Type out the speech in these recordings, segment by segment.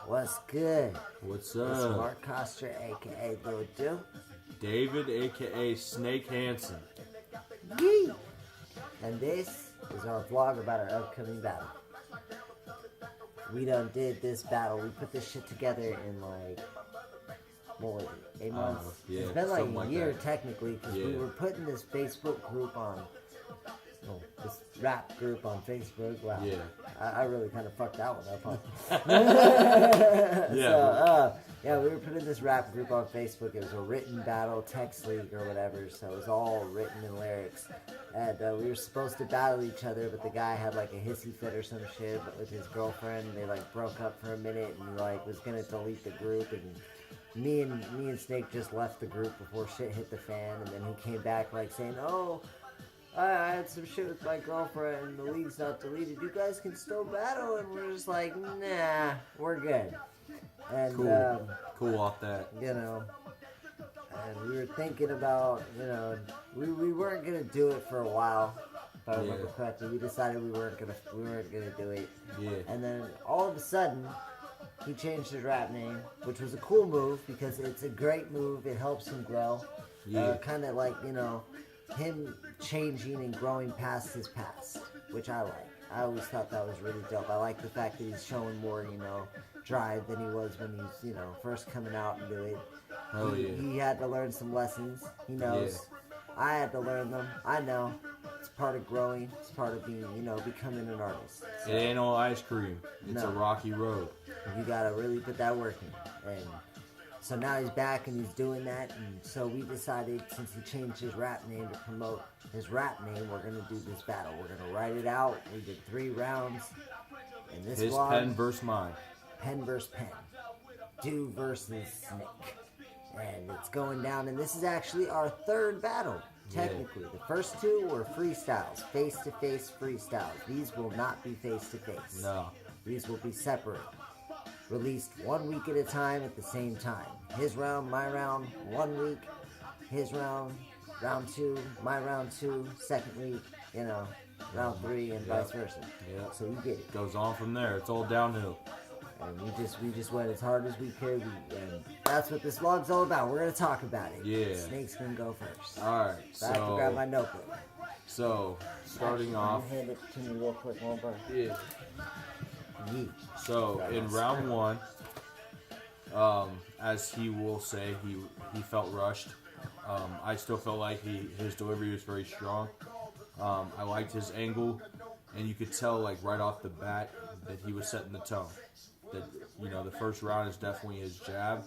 What's good? What's It's up? Mark Koster, aka Lil Duke. David, aka Snake Hansen. Yee! And this is our vlog about our upcoming battle. We done did this battle. We put this shit together in like, what was it, 8 months? Yeah, It's been like something a like year that. technically, because we Yeah. were putting this Facebook group on, this rap group on Facebook. Wow. Yeah. I really kind of fucked that one up, huh? Yeah. Yeah, we were putting this rap group on Facebook. It was a written battle, text league or whatever, so it was all written in lyrics. And we were supposed to battle each other, but the guy had like a hissy fit or some shit with his girlfriend. They like broke up for a minute and like was gonna delete the group, and me and Snake just left the group before shit hit the fan, and then he came back like saying, "Oh, I had some shit with my girlfriend and the league's not deleted. You guys can still battle." And we're just like, nah, we're good. And, Cool off that. you know, and we were thinking about, you know, we weren't going to do it for a while, if I remember correctly. We decided we weren't gonna do it. Yeah. And then all of a sudden, he changed his rap name, which was a cool move because it's a great move. It helps him grow. Yeah. Kind of like, you know, him changing and growing past his past, which I like. I always thought that was really dope. I like the fact that he's showing more, you know, drive than he was when he's, you know, first coming out and doing it. Hell yeah. He had to learn some lessons. He knows. I had to learn them. I know. It's part of growing. It's part of being, you know, becoming an artist. It ain't all ice cream. It's No. a rocky road. You gotta really put that work in. And so now he's back and he's doing that. And so we decided, since he changed his rap name to promote his rap name, we're gonna do this battle. We're gonna write it out. We did 3 rounds. And this His vlog, pen versus mine. pen versus pen. Dew versus Snake. And it's going down. And this is actually our 3rd battle. Technically, the first 2 were freestyles, face-to-face freestyles. These will not be face-to-face. No. These will be separate. Released 1 week at a time at the same time. His round, my round, 1 week. His round, round 2, my round 2, second week, you know, round 3, and vice versa. Yeah. So you get it. Goes on from there. It's all downhill. And we just went as hard as we could, and that's what this vlog's all about. We're gonna talk about it. Yeah. Snake's gonna go first. Alright, So I have to grab my notebook. starting Actually, off. you hand it to me real quick, one bar. Yeah. Yeet. So in round 1, as he will say, he felt rushed. I still felt like his delivery was very strong. I liked his angle, and you could tell like right off the bat that he was setting the tone. That, you know, the first round is definitely his jab,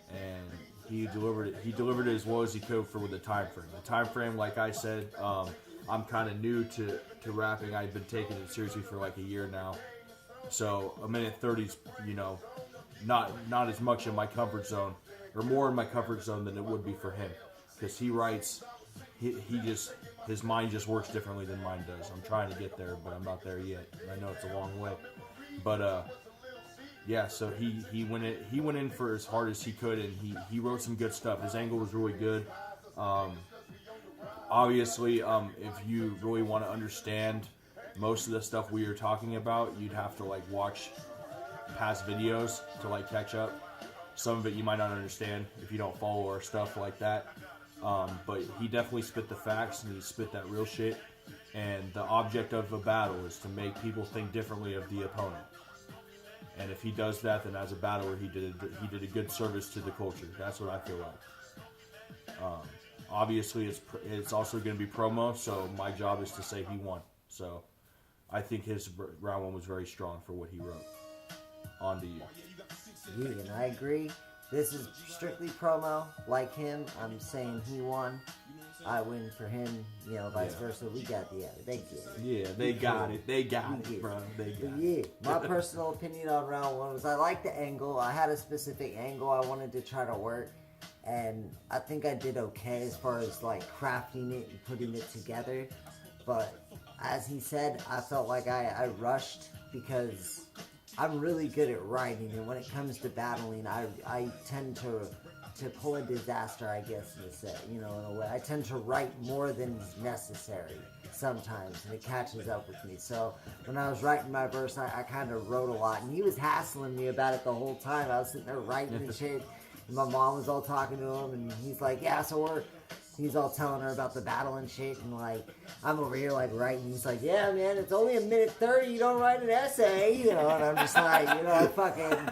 and he delivered it as well as he could for the time frame. The time frame, like I said, I'm kind of new to rapping. I've been taking it seriously for like a year now, so a minute 30's, you know, not as much in my comfort zone, or more in my comfort zone than it would be for him, because he writes, his mind just works differently than mine does. I'm trying to get there, but I'm not there yet. I know it's a long way, but yeah. So he went in for as hard as he could, and he wrote some good stuff. His angle was really good. Obviously, if you really want to understand most of the stuff we are talking about, you'd have to like watch past videos to like catch up. Some of it you might not understand if you don't follow our stuff like that. But he definitely spit the facts, and he spit that real shit. And the object of a battle is to make people think differently of the opponent. And if he does that, then as a battler, he did a good service to the culture. That's what I feel like. Obviously, it's also going to be promo, so my job is to say he won. So I think his round 1 was very strong for what he wrote. On to you. Yeah, and I agree. This is strictly promo. Like him, I'm saying he won. I win for him, you know, vice versa. We got they get it. Yeah, they got it. They got it, bro. They got But yeah, my personal opinion on round 1 was I liked the angle. I had a specific angle I wanted to try to work, and I think I did okay as far as like crafting it and putting it together. But as he said, I felt like I rushed because I'm really good at writing, and when it comes to battling, I tend to pull a disaster, I guess you say, you know, in a way. I tend to write more than is necessary. sometimes, and it catches up with me. So when I was writing my verse, I kind of wrote a lot, and he was hassling me about it the whole time. I was sitting there writing and shit, and my mom was all talking to him, and he's like, yeah, so he's all telling her about the battle and shit, and like, I'm over here like writing, he's like, yeah, man, it's only a minute 30, you don't write an essay, you know, and I'm just like, you know, fucking,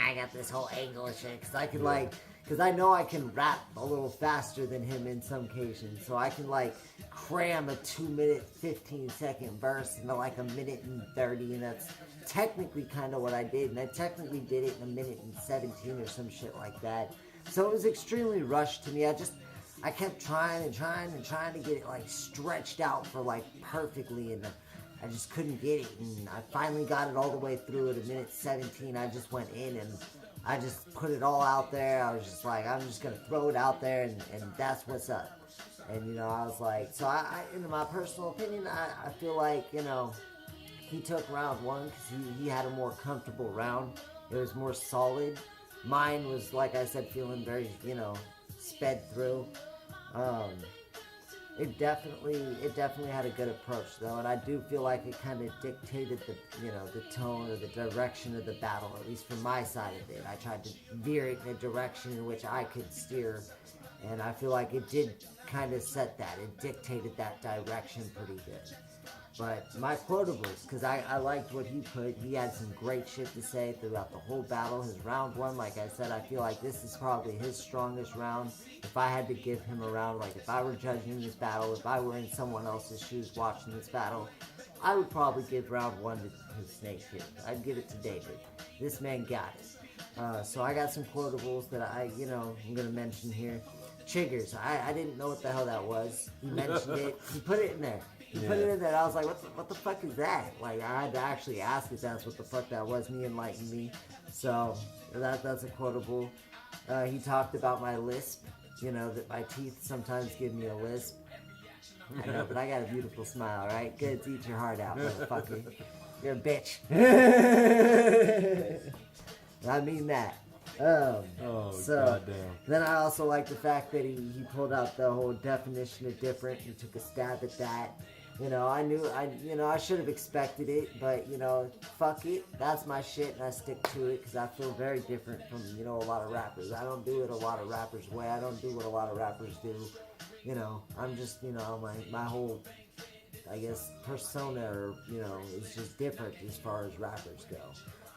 I got this whole angle and shit, because I can like, because I know I can rap a little faster than him in some cases, so I can like cram a 2-minute, 15-second verse into like a minute and 30, and that's technically kind of what I did, and I technically did it in a minute and 17 or some shit like that. So it was extremely rushed to me. I kept trying to get it like stretched out for like perfectly, and I just couldn't get it, and I finally got it all the way through at a minute 17. I just went in and I just put it all out there. I was just like, I'm just gonna throw it out there, and that's what's up. And you know, I was like, so I in my personal opinion, I feel like, you know, he took round one because he had a more comfortable round. It was more solid. Mine was, like I said, feeling very, you know, sped through. It definitely had a good approach though, and I do feel like it kind of dictated the, you know, the tone or the direction of the battle, at least from my side of it. I tried to veer it in a direction in which I could steer, and I feel like it did kind of set that. It dictated that direction pretty good. But my quotables, because I liked what he put. He had some great shit to say throughout the whole battle. His round one, like I said, I feel like this is probably his strongest round. If I had to give him a round, like if I were judging this battle, if I were in someone else's shoes watching this battle, I would probably give round one to Snake Pit. I'd give it to David. This man got it. So I got some quotables that I'm going to mention here. Chiggers. I didn't know what the hell that was. He mentioned it. He put it in there. He put it in there, and I was like, what the fuck is that? Like, I had to actually ask if that's what the fuck that was, and he enlightened me. So, that's a quotable. He talked about my lisp, you know, that my teeth sometimes give me a lisp. I know, but I got a beautiful smile, right? Good to eat your heart out, motherfucker. You're a bitch. I mean that. So goddamn. Then I also like the fact that he pulled out the whole definition of different. He took a stab at that. You know, I should have expected it, but, you know, fuck it. That's my shit, and I stick to it because I feel very different from, you know, a lot of rappers. I don't do it a lot of rappers' way. I don't do what a lot of rappers do. You know, I'm just, you know, my whole, I guess, persona, or, you know, is just different as far as rappers go.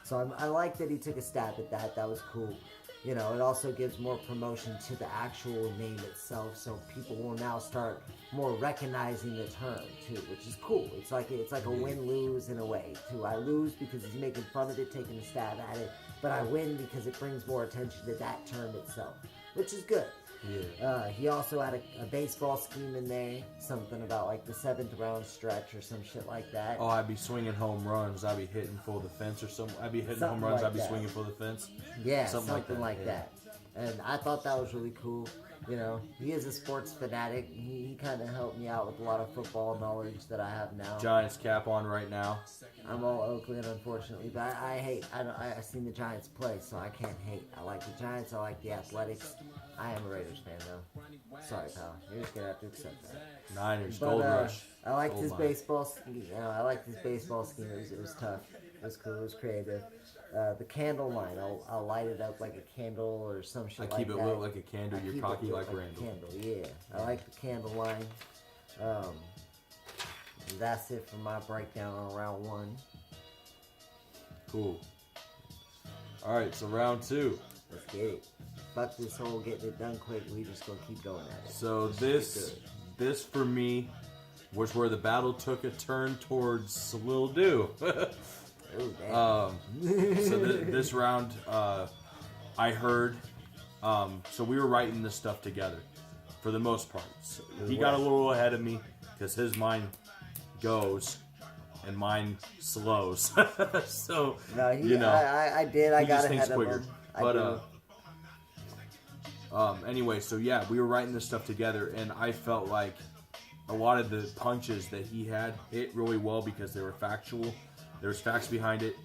So I like that he took a stab at that. That was cool. You know, it also gives more promotion to the actual name itself, so people will now start more recognizing the term too, which is cool. It's like a win-lose in a way too. I lose because he's making fun of it, taking a stab at it, but I win because it brings more attention to that term itself, which is good. Yeah. He also had a baseball scheme in there, something about like the 7th round stretch or some shit like that. Oh, I'd be swinging home runs. I'd be hitting for the fence or something. I'd be hitting Something home runs. like I'd be that. swinging for the fence. Yeah, something like that. And I thought that was really cool. You know, he is a sports fanatic. He kind of helped me out with a lot of football knowledge that I have now. Giants cap on right now. I'm all Oakland, unfortunately, but I hate. I've seen the Giants play, so I can't hate. I like the Giants. I like the Athletics. I am a Raiders fan, though. Sorry, pal. You're just gonna have to accept that. Niners, But, Gold Rush. I liked Gold his mine. baseball scheme. I liked his baseball scheme. It was tough. It was cool. It was creative. The candle line. I'll light it up like a candle or some shit I like that. keep it lit like a candle. I You're keep cocky it like lit Randall. a candle. Yeah, I like the candle line. That's it for my breakdown on round one. Cool. All right, so round two. Let's get it. Fuck this whole getting it done quick. We just gonna keep going at it. So Let's get this for me was where the battle took a turn towards Lil Do. Oh, damn. So this round, I heard. So we were writing this stuff together, for the most part. So he got a little ahead of me because his mind goes and mine slows. So No, you know, I did. I he got just ahead thinks of quicker. him. But anyway, so yeah, we were writing this stuff together, and I felt like a lot of the punches that he had hit really well because they were factual. There was facts behind it.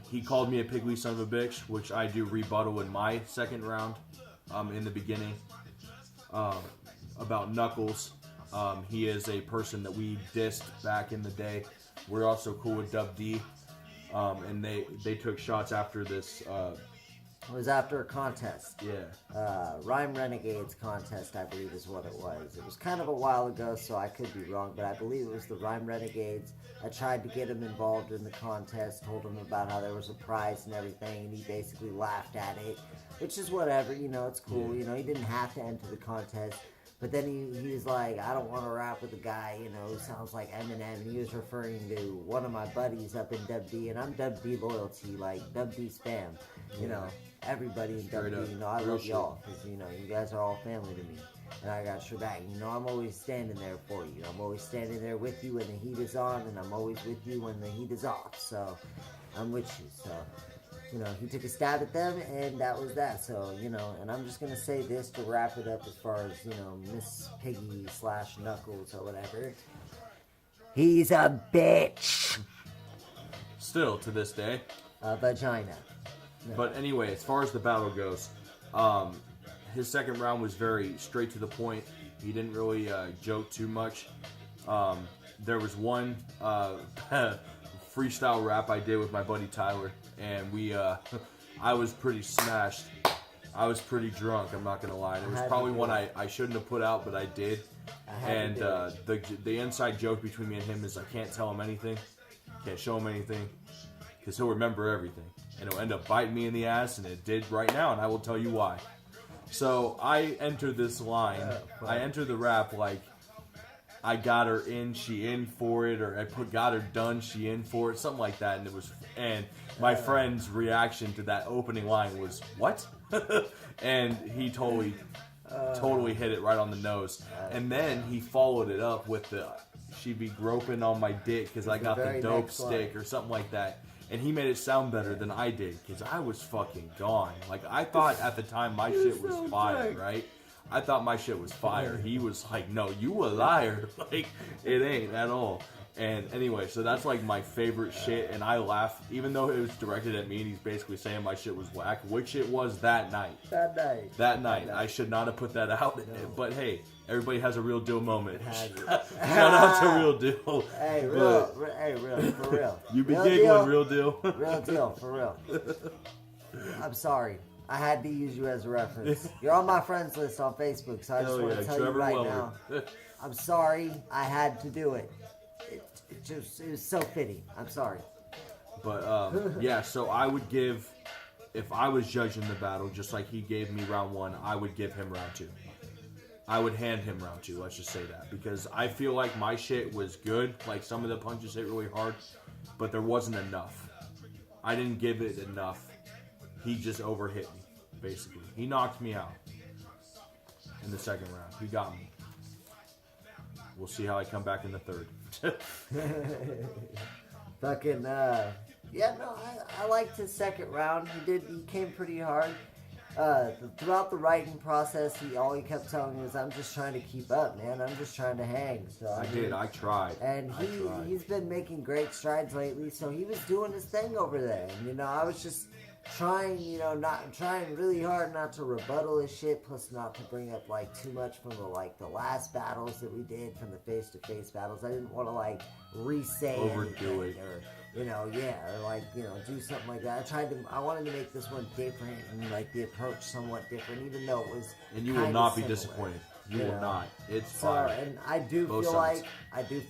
He called me a pygmy son of a bitch, which I do rebuttal in my second round in the beginning about Knuckles. He is a person that we dissed back in the day. We're also cool with Dub D, and they took shots after this. It was after a contest. Yeah. Rhyme Renegades contest, I believe is what it was. It was kind of a while ago, so I could be wrong, but I believe it was the Rhyme Renegades. I tried to get him involved in the contest, told him about how there was a prize and everything, and he basically laughed at it, which is whatever, it's cool. He didn't have to enter the contest. But then he was like, I don't want to rap with a guy, who sounds like Eminem. And he was referring to one of my buddies up in Dub D, and I'm Dub D loyalty, like Dub D spam. Everybody in Dub D, I love y'all, because, you guys are all family to me. And I got your back. I'm always standing there for you. I'm always standing there with you when the heat is on, and I'm always with you when the heat is off. So, I'm with you. So, he took a stab at them, and that was that. So, and I'm just going to say this to wrap it up as far as, Miss Piggy / Knuckles or whatever. He's a bitch. Still, to this day. A vagina. No. But anyway, as far as the battle goes, his second round was very straight to the point. He didn't really joke too much. There was one freestyle rap I did with my buddy Tyler, and I was pretty smashed. I was pretty drunk, I'm not going to lie. It was probably one I shouldn't have put out, but I did. And the inside joke between me and him is I can't tell him anything, can't show him anything, because he'll remember everything. And it'll end up biting me in the ass, and it did right now, and I will tell you why. So I entered this line. I entered the rap like I got her in, she in for it, or got her done, she in for it, something like that. And my friend's reaction to that opening line was, what? And he totally hit it right on the nose. And then he followed it up with she'd be groping on my dick because I got the dope stick or something like that. And he made it sound better than I did because I was fucking gone. Like, I thought at the time my shit was fire, right? I thought my shit was fire. He was like, no, you a liar. Like, it ain't at all. And anyway, so that's like my favorite shit. And I laugh, even though it was directed at me and he's basically saying my shit was whack, which it was that night. That night. I should not have put that out. No. But hey, everybody has a real deal moment. Shout out to Real Deal. Hey, real, for real. You be giggling, Real Deal. Real deal, for real. I'm sorry. I had to use you as a reference. You're on my friends list on Facebook, so I just want to tell you right now. I'm sorry. I had to do it. It was so fitting. I'm sorry. But, yeah, so I would give, if I was judging the battle, just like he gave me round 1, I would give him round 2. I would hand him round 2, let's just say that. Because I feel like my shit was good. Like, some of the punches hit really hard. But there wasn't enough. I didn't give it enough. He just overhit me, basically. He knocked me out in the second round. He got me. We'll see how I come back in the third. Fucking, yeah, no, I liked his second round. He came pretty hard. Throughout the writing process, all he kept telling me was, I'm just trying to keep up, man. I'm just trying to hang. So I tried. And he's been making great strides lately, so he was doing his thing over there. And, I was just trying really hard not to rebuttal his shit, plus not to bring up too much from the last battles that we did, from the face-to-face battles. I didn't want to re-say overdo it, or do something like that. I wanted to make this one different and the approach somewhat different, even though it was. And you will not be disappointed. You will not. It's fire. And I do feel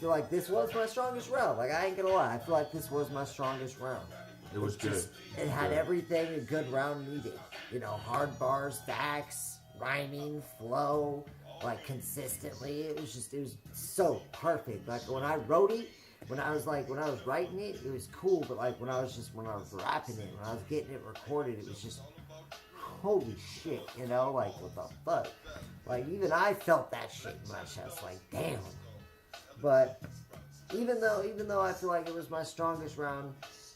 like this was my strongest round. I ain't gonna lie. I feel like this was my strongest round. It was good. It had everything a good round needed. Hard bars, facts, rhyming, flow, consistently. It was so perfect. When I wrote it, when I was writing it, it was cool. But when I was rapping it, when I was getting it recorded, it was just holy shit. What the fuck? Even I felt that shit in my chest. Damn. But even though I feel like it was my strongest round.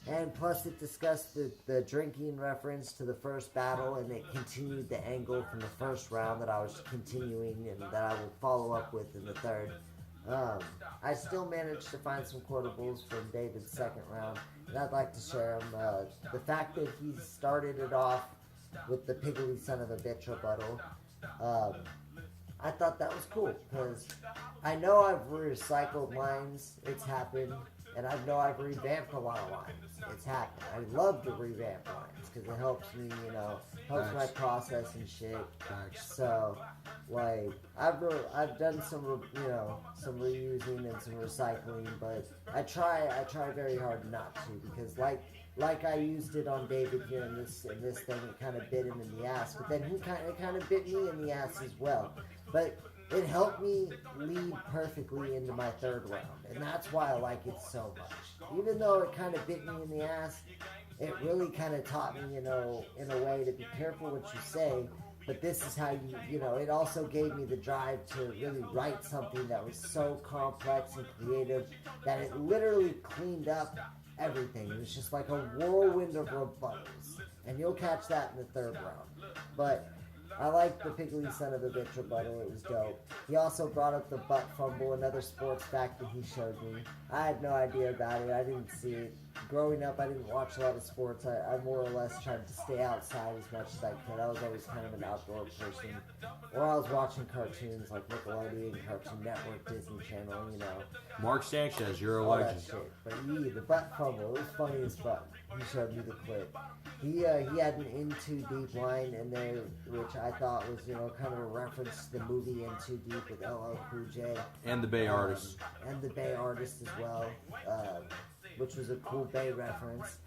And plus it discussed the drinking reference to the first battle, and it continued the angle from the first round that I was continuing and that I would follow up with in the third. I still managed to find some quotables from David's second round, and I'd like to share them. The fact that he started it off with the piggly son of a bitch rebuttal, I thought that was cool because I know I've recycled lines. It's happened. And I know I've revamped a lot of lines. It's happened. I love to revamp lines because it helps me, helps my process and shit. So, like, I've done some, some reusing and some recycling, but I try very hard not to because, like I used it on David here in this thing, it kind of bit him in the ass. But then it kind of bit me in the ass as well. But it helped me lead perfectly into my third round, and that's why I like it so much. Even though it kind of bit me in the ass, it really kind of taught me, in a way to be careful what you say. But this is how it also gave me the drive to really write something that was so complex and creative that it literally cleaned up everything. It was just like a whirlwind of rebuttals, and you'll catch that in the third round. But I like the Piggly son of a bitch rebuttal. It was dope. He also brought up the butt fumble, another sports fact that he showed me. I had no idea about it. I didn't see it. Growing up, I didn't watch a lot of sports. I more or less tried to stay outside as much as I could. I was always kind of an outdoor person. Or I was watching cartoons like Nickelodeon, Cartoon Network, Disney Channel, Mark Sanchez, you're a all that legend. shit. But the butt fumble, it was funny as fuck. He showed me the clip. He had an In Too Deep line in there, which I thought was, kind of a reference to the movie In Too Deep with LL Cool J. And the Bay Artists. And the Bay Artists as well, which was a cool Bay reference.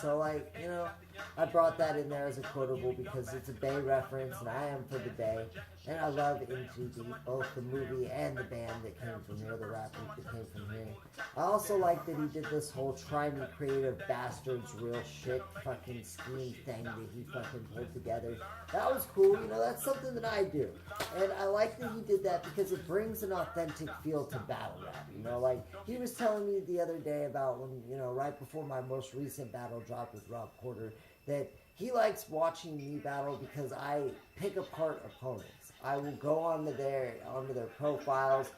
So, I brought that in there as a quotable because it's a Bay reference, and I am for the Bay. And I love In Too Deep, both the movie and the band that came from here, the rap group that came from here. I also like that he did this whole try me creative bastards real shit fucking scheme thing that he fucking pulled together. That was cool, that's something that I do. And I like that he did that because it brings an authentic feel to battle rap, like he was telling me the other day about when, right before my most recent battle dropped with Rob Porter, that he likes watching me battle because I pick apart opponents. I will go onto their profiles,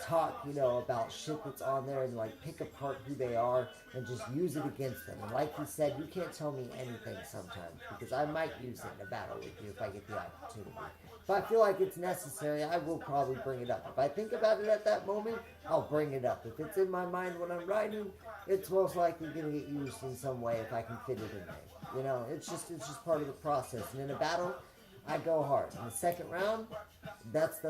talk, about shit that's on there and pick apart who they are and just use it against them. And like he said, you can't tell me anything sometimes because I might use it in a battle with you if I get the opportunity. If I feel like it's necessary, I will probably bring it up. If I think about it at that moment, I'll bring it up. If it's in my mind when I'm writing, it's most likely going to get used in some way if I can fit it in there. It's just part of the process. And in a battle, I go hard. In the second round, that's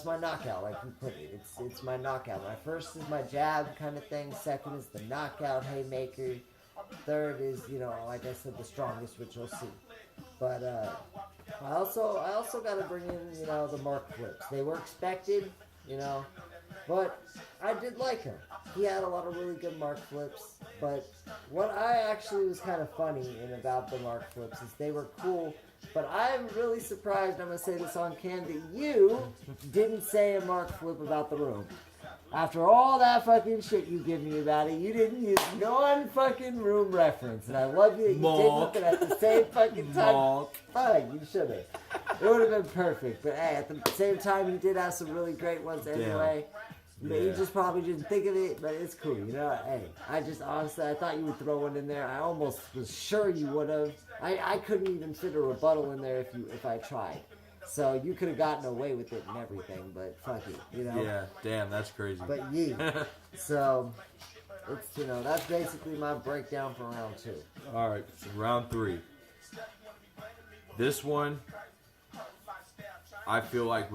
my knockout, like you put it. It's my knockout. My first is my jab kind of thing. Second is the knockout haymaker. Third is, like I said, the strongest, which you'll see. But I also got to bring in, the mark flips. They were expected, but I did like him. He had a lot of really good mark flips. But what I actually was kind of funny about the mark flips is they were cool. But I'm really surprised, I'm going to say this on cam, that you didn't say a mark flip about the room. After all that fucking shit you give me about it, you didn't use one fucking room reference. And I love you that you didn't, but at the same fucking time, fine, you should have. It would have been perfect. But hey, at the same time, you did have some really great ones anyway. But you just probably didn't think of it, but it's cool, Hey, I just honestly, I thought you would throw one in there. I almost was sure you would have. I couldn't even fit a rebuttal in there if I tried. So you could have gotten away with it and everything, but fuck it, Yeah, damn, that's crazy. But so it's that's basically my breakdown for round 2. All right, so round 3. This one, I feel like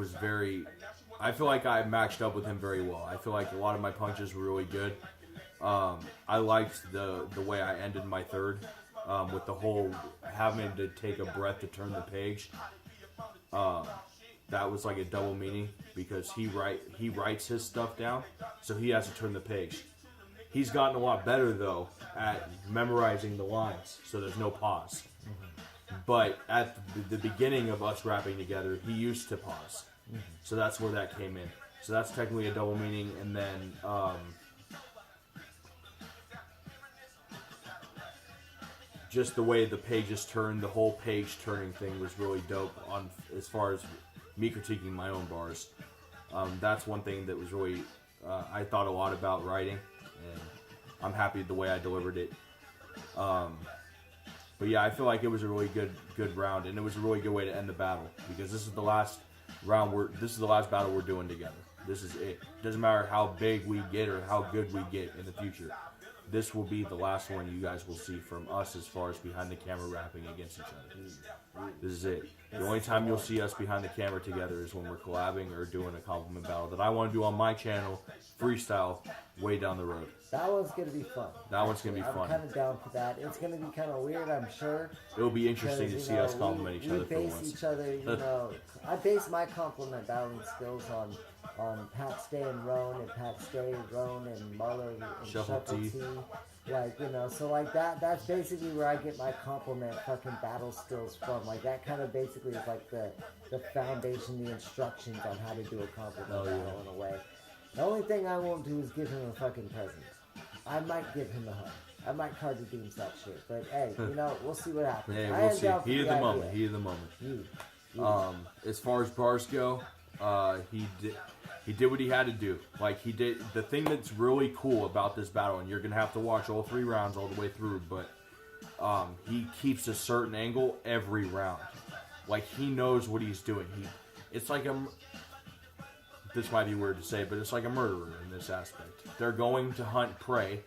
I matched up with him very well. I feel like a lot of my punches were really good. I liked the way I ended my third with the whole having to take a breath to turn the page. That was like a double meaning because he writes his stuff down, so he has to turn the page. He's gotten a lot better though at memorizing the lines, so there's no pause. But at the beginning of us rapping together, he used to pause. So that's where that came in. So that's technically a double meaning. And then just the way the pages turned, the whole page turning thing was really dope on as far as me critiquing my own bars. That's one thing that was really, I thought a lot about writing, and I'm happy the way I delivered it. But yeah, I feel like it was a really good round, and it was a really good way to end the battle because this is the last round. This is the last battle we're doing together. This is it. Doesn't matter how big we get or how good we get in the future. This will be the last one you guys will see from us as far as behind the camera rapping against each other. This is it. The only time you'll see us behind the camera together is when we're collabing or doing a compliment battle that I want to do on my channel, freestyle, way down the road. That one's going to be fun. That one's going to be fun. I'm kind of down for that. It's going to be kind of weird, I'm sure. It'll be interesting to see us compliment each other for once. We base each other, you know. I base my compliment battling skills on Pat Stay and Roan, and Pat Stay, Roan, and Muller, and Shuffle T. Like, you know, so like that's basically where I get my compliment fucking battle skills from. Like, that kind of basically is like the foundation, the instructions on how to do a compliment battle in a way. The only thing I won't do is give him a fucking present. I might give him a hug. I might card redeem that shit. But hey, you know, we'll see what happens. Hey, we'll see. Heat of the moment. Heat of the moment. As far as bars go, he did what he had to do. Like, he did the thing that's really cool about this battle, and you're gonna have to watch all 3 rounds all the way through. But he keeps a certain angle every round. Like, he knows what he's doing. It's like this might be weird to say, but it's like a murderer in this aspect. They're going to hunt prey,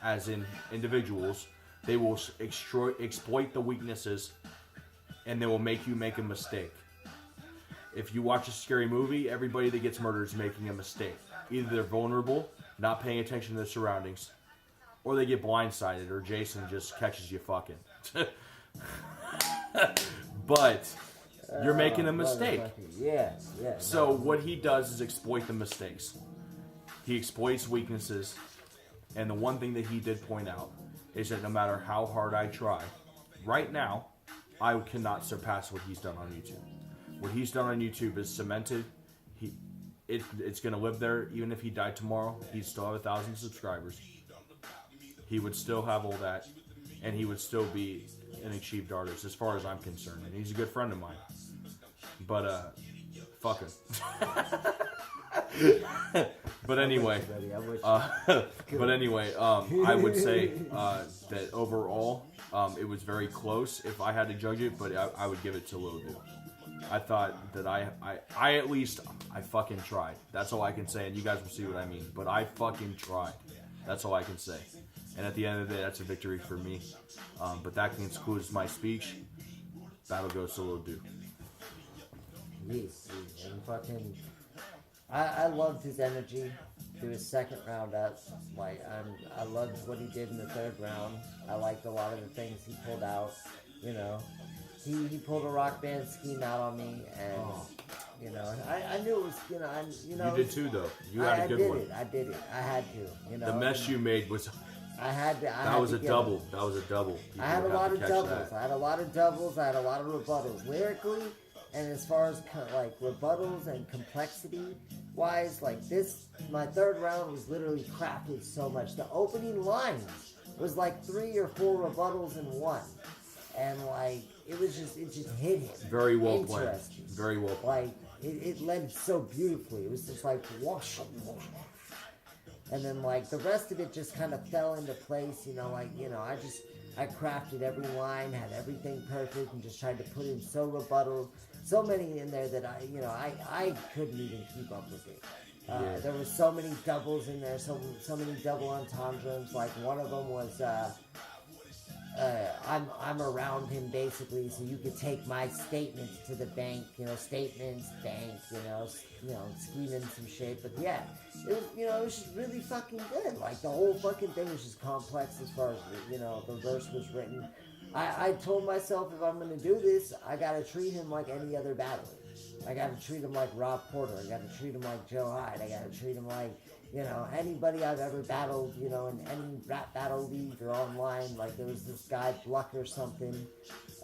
as in individuals. They will exploit the weaknesses, and they will make you make a mistake. If you watch a scary movie, everybody that gets murdered is making a mistake. Either they're vulnerable, not paying attention to their surroundings, or they get blindsided, or Jason just catches you fucking. But you're making a mistake. Yeah. So what he does is exploit the mistakes. He exploits weaknesses, and the one thing that he did point out is that no matter how hard I try, right now, I cannot surpass what he's done on YouTube. What he's done on YouTube is cemented. It's going to live there. Even if he died tomorrow, he'd still have 1,000 subscribers. He would still have all that, and he would still be an achieved artist as far as I'm concerned. And he's a good friend of mine. But, fuck him. But anyway, I would say that overall, it was very close if I had to judge it, but I would give it to Lil Dude. I thought that I at least fucking tried. That's all I can say, and you guys will see what I mean. But I fucking tried. That's all I can say. And at the end of the day, that's a victory for me. But that concludes my speech. Battle goes to Lil Dude. Yes, and fucking, I loved his energy through his second round up. Like, I loved what he did in the third round. I liked a lot of the things he pulled out. You know, he pulled a Rock Band scheme out on me, and you know, I knew it was, you know. You did too, though. You had a good one. I did it. I had to. You know, the mess you made was. I had to. That was a double. That was a double. I had a lot of doubles. I had a lot of doubles. I had a lot of rebuttals. Lyrically, and as far as like rebuttals and complexity wise, like this, my third round was literally crafted so much. The opening lines was like 3 or 4 rebuttals in one, and like it just hit him. Very well played. Very well played. Like it led so beautifully. It was just like whoosh, whoosh. And then, like, the rest of it just kind of fell into place, I crafted every line, had everything perfect, and just tried to put in so many in there that I couldn't even keep up with it. There was so many doubles in there, so many double entendres. Like, one of them was, I'm around him basically, so you could take my statements to the bank, statements, bank, scheming some shit. But yeah, it was just really fucking good. Like, the whole fucking thing was just complex as far as, the verse was written. I told myself, if I'm gonna do this, I gotta treat him like any other battler. I gotta treat him like Rob Porter. I gotta treat him like Joe Hyde. I gotta treat him like, anybody I've ever battled, in any rap battle league or online. Like, there was this guy, Bluck or something.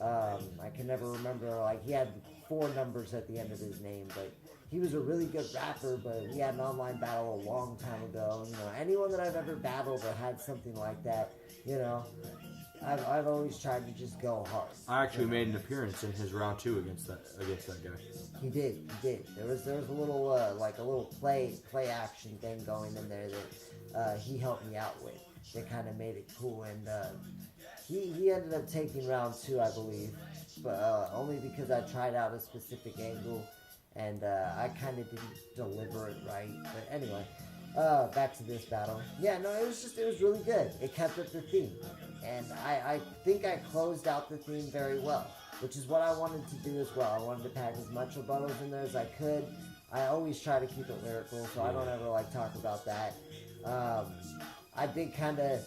I can never remember. Like, he had 4 numbers at the end of his name, but he was a really good rapper, but we had an online battle a long time ago. Anyone that I've ever battled or had something like that, I've always tried to just go hard. I actually made an appearance in his round 2 against that guy. He did. There was a little play action thing going in there that he helped me out with. That kind of made it cool, and he ended up taking round 2, I believe, but only because I tried out a specific angle, and I kind of didn't deliver it right. But anyway, back to this battle. Yeah, no, it was really good. It kept up the theme, and I think I closed out the theme very well, which is what I wanted to do as well. I wanted to pack as much rebuttals in there as I could. I always try to keep it lyrical, so I don't ever talk about that. I did kind of.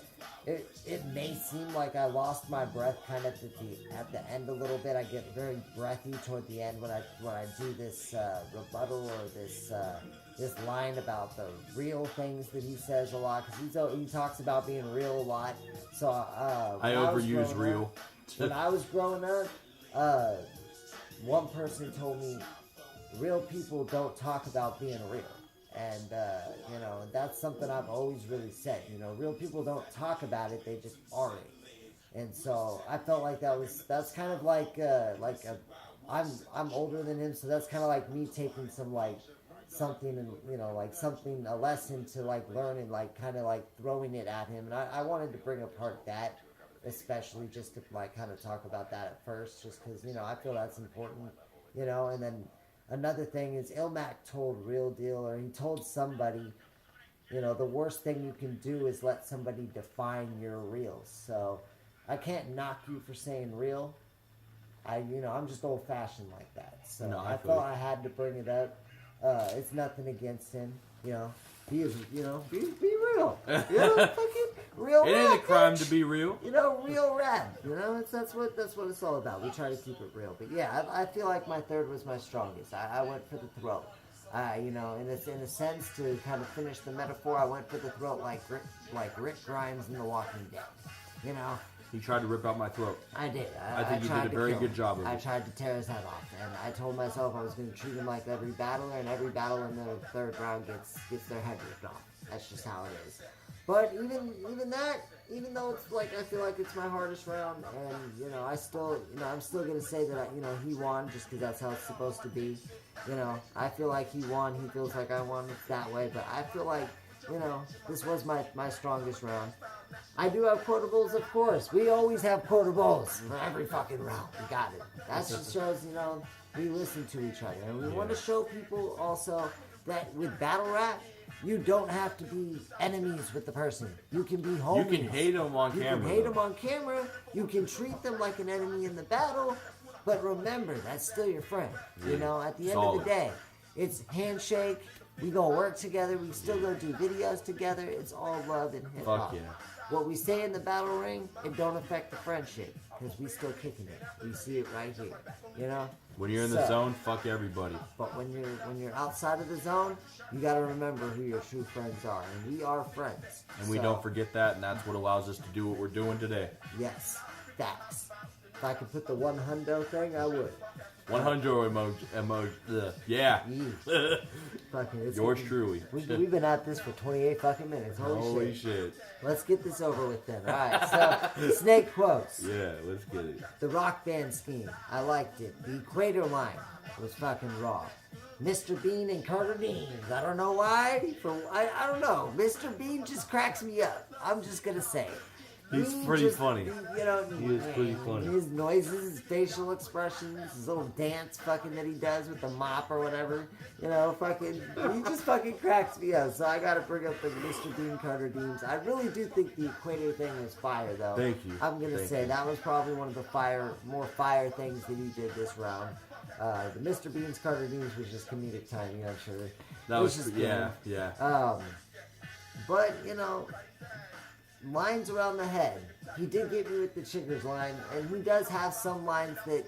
It may seem like I lost my breath kind of at the end a little bit. I get very breathy toward the end when I do this rebuttal or this line about the real things that he says a lot, because he talks about being real a lot. So I overuse real. When I was growing up, one person told me real people don't talk about being real. And, that's something I've always really said. Real people don't talk about it, they just are it. And so I felt like that's kind of I'm older than him, so that's kind of like me taking something and, a lesson to learn and kind of throwing it at him. And I wanted to bring apart that, especially just to kind of talk about that at first, just because, I feel that's important, and then another thing is Ilmac told Real Deal, or he told somebody, the worst thing you can do is let somebody define your real. So I can't knock you for saying real. I'm just old fashioned like that. So no, I felt I had to bring it up. It's nothing against him. He is, be real. Fucking real It rap, ain't a crime bitch. to be real. Real rap. That's what it's all about. We try to keep it real. But yeah, I feel like my third was my strongest. I went for the throat. In a sense, to kind of finish the metaphor, I went for the throat like Rick Grimes in The Walking Dead. He tried to rip out my throat. I did. I think you did a very good job of it. I tried to tear his head off, and I told myself I was going to treat him like every battler, and every battle in the third round gets their head ripped off. That's just how it is. But even that, even though it's I feel like it's my hardest round, and I'm still going to say that he won just because that's how it's supposed to be. I feel like he won. He feels like I won. It's that way, but I feel like this was my strongest round. I do have quotables, of course. We always have quotables for every fucking round. We got it. That just shows, we listen to each other. And we want to show people also that with battle rap, you don't have to be enemies with the person. You can be homies. You can hate them on camera. You can hate them on camera. You can treat them like an enemy in the battle. But remember, that's still your friend. Yeah. At the end of the day, it's handshake. We gonna work together. We still gonna do videos together. It's all love and hip hop. Fuck yeah. What we say in the battle ring, it don't affect the friendship because we still kicking it. We see it right here. When you're in the zone, fuck everybody. But when you're outside of the zone, you gotta remember who your true friends are, and we are friends. And we don't forget that, and that's what allows us to do what we're doing today. Yes, facts. If I could put the 100 thing, I would. 100 emoji. Yeah. Fucking, Yours truly. We've been at this for 28 fucking minutes. Holy shit. Let's get this over with then. Alright, so Snake quotes. Yeah, let's get it. The rock band scheme. I liked it. The Equator line was fucking raw. Mr. Bean and Carter Deans. I don't know why. I don't know. Mr. Bean just cracks me up. I'm just gonna say it. He's pretty funny. He is pretty funny. His noises, his facial expressions, his little dance fucking that he does with the mop or whatever. He just fucking cracks me up. So I gotta bring up the Mr. Bean Carter Deans. I really do think the Equator thing was fire though. Thank you. I'm gonna say that was probably one of the more fire things that he did this round. The Mr. Bean's Carter Deans was just comedic timing, I'm sure. That was just yeah. But lines around the head. He did get me with the Chiggers line, and he does have some lines that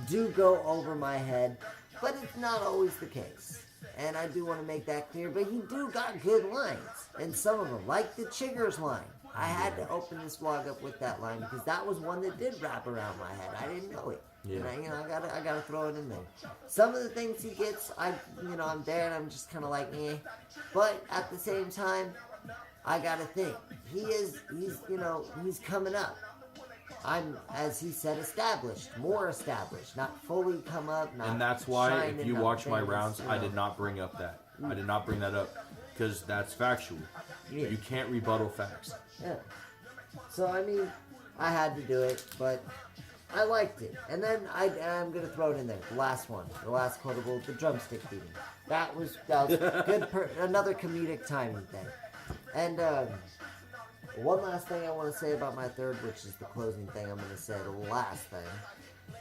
do go over my head, but it's not always the case. And I do want to make that clear, but he do got good lines, and some of them, like the Chiggers line. I had to open this vlog up with that line because that was one that did wrap around my head. I didn't know it. Yeah. And I gotta throw it in there. Some of the things he gets, I'm there and I'm just kind of like, eh. But at the same time, I gotta think. He's coming up. I'm, as he said, more established, not fully come up. And that's why, if you watch my rounds, I did not bring up that. I did not bring that up because that's factual. Yeah. You can't rebuttal facts. Yeah. So I had to do it, but I liked it. And then I'm gonna throw it in there. The last one, the last quotable, the drumstick beating. That was good. Another comedic timing thing. And one last thing I want to say about my third, which is the closing thing I'm gonna say. The last thing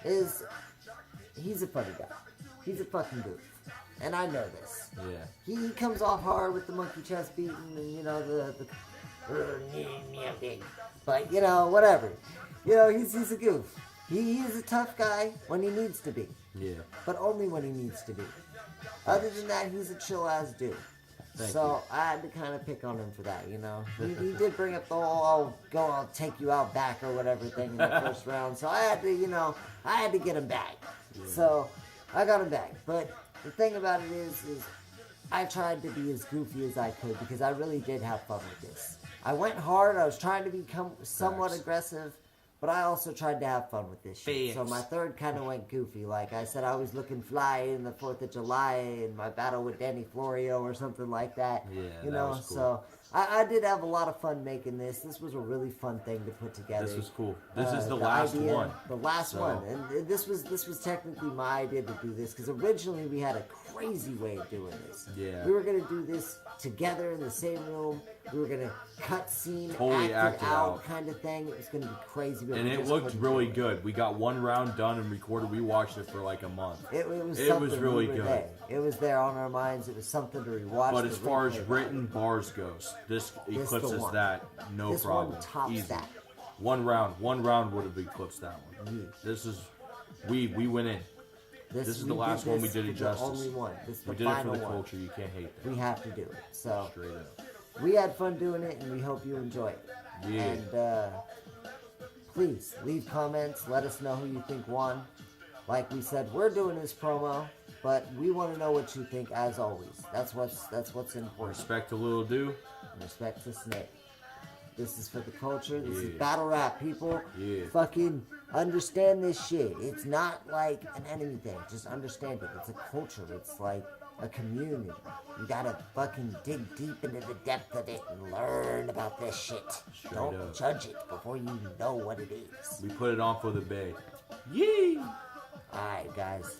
is he's a funny guy. He's a fucking goof. And I know this. Yeah. He comes off hard with the monkey chest beating and, you know, but, you know, whatever. You know, he's a goof. He's a tough guy when he needs to be. Yeah. But only when he needs to be. Other than that, he's a chill-ass dude. Thank I had to kind of pick on him for that, you know. He did bring up the whole, I'll take you out back or whatever thing in the first round. So I had to, you know, get him back. Yeah. So I got him back. But the thing about it is I tried to be as goofy as I could because I really did have fun with this. I went hard. I was trying to become somewhat aggressive, but I also tried to have fun with this shit. So my third kind of went goofy. Like I said, I was looking fly in the 4th of July in my battle with Danny Florio or something like that. Yeah, you that know, was cool. so I did have a lot of fun making this. This was a really fun thing to put together. This was cool. This is the last one. The last one. And this was technically my idea to do this because originally we had a crazy way of doing this. Yeah. We were going to do this together in the same room. We were going to cut scene, Totally act it acted out out. kind of thing. It was going to be crazy. But And we it just looked couldn't really do it. good. We got one round done and recorded. We watched it for like a month. It was It something. was really we were good. There. It was there on our minds. It was something to rewatch. But as to far as replay. written bars goes, this the eclipses one. that, no This problem. one tops Easy. that. One round would have eclipsed that one. Yeah. This is, we went in. This is the we last did one we this did for it the justice. only one. This is the We did it for final the one. culture. You can't hate that. We have to do it. So Straight up. we had fun doing it, and we hope you enjoy it. Yeah. And please leave comments. Let us know who you think won. Like we said, we're doing this promo, but we want to know what you think. As always, that's what's important. Respect to Lil Do. Respect to Snake. This is for the culture. This is Yeah. battle rap, people. Yeah. Fucking understand this shit. It's not like an enemy thing. Just understand it. It's a culture. It's like a community. You gotta fucking dig deep into the depth of it and learn about this shit. Straight Don't up. judge it before you know what it is. We put it on for the Bay. Yee! Alright, guys.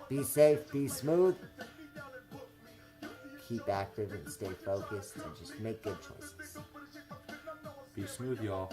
Be safe, be smooth. Keep active and stay focused and just make good choices. Be smooth, y'all.